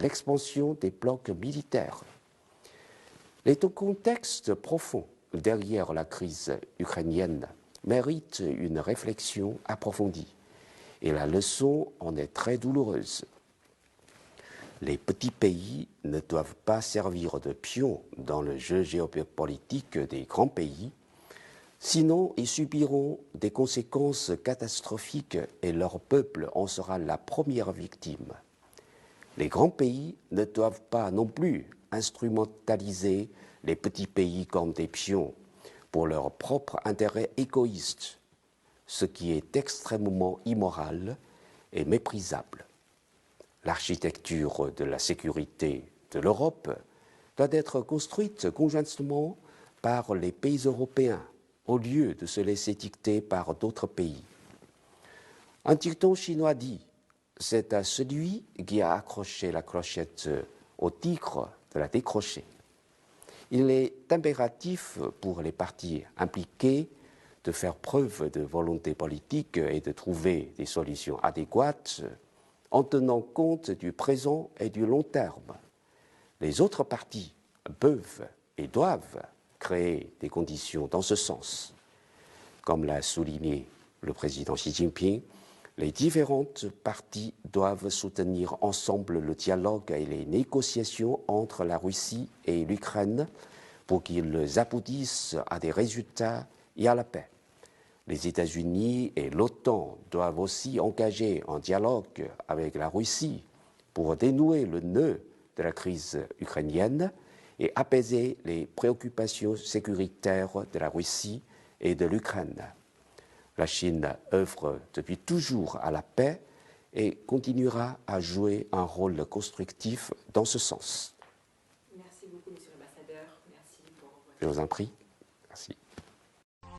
l'expansion des blocs militaires. Les contextes profonds derrière la crise ukrainienne méritent une réflexion approfondie et la leçon en est très douloureuse. Les petits pays ne doivent pas servir de pions dans le jeu géopolitique des grands pays, sinon ils subiront des conséquences catastrophiques et leur peuple en sera la première victime. Les grands pays ne doivent pas non plus instrumentaliser les petits pays comme des pions pour leur propre intérêt égoïste, ce qui est extrêmement immoral et méprisable. L'architecture de la sécurité de l'Europe doit être construite conjointement par les pays européens, au lieu de se laisser dicter par d'autres pays. Un dicton chinois dit « C'est à celui qui a accroché la clochette au tigre de la décrocher ». Il est impératif pour les parties impliquées de faire preuve de volonté politique et de trouver des solutions adéquates en tenant compte du présent et du long terme. Les autres parties peuvent et doivent créer des conditions dans ce sens. Comme l'a souligné le président Xi Jinping, les différentes parties doivent soutenir ensemble le dialogue et les négociations entre la Russie et l'Ukraine pour qu'ils aboutissent à des résultats et à la paix. Les États-Unis et l'OTAN doivent aussi engager un dialogue avec la Russie pour dénouer le nœud de la crise ukrainienne et apaiser les préoccupations sécuritaires de la Russie et de l'Ukraine. La Chine œuvre depuis toujours à la paix et continuera à jouer un rôle constructif dans ce sens. Merci beaucoup, Monsieur l'Ambassadeur. Merci pour votre... Je vous en prie. Merci.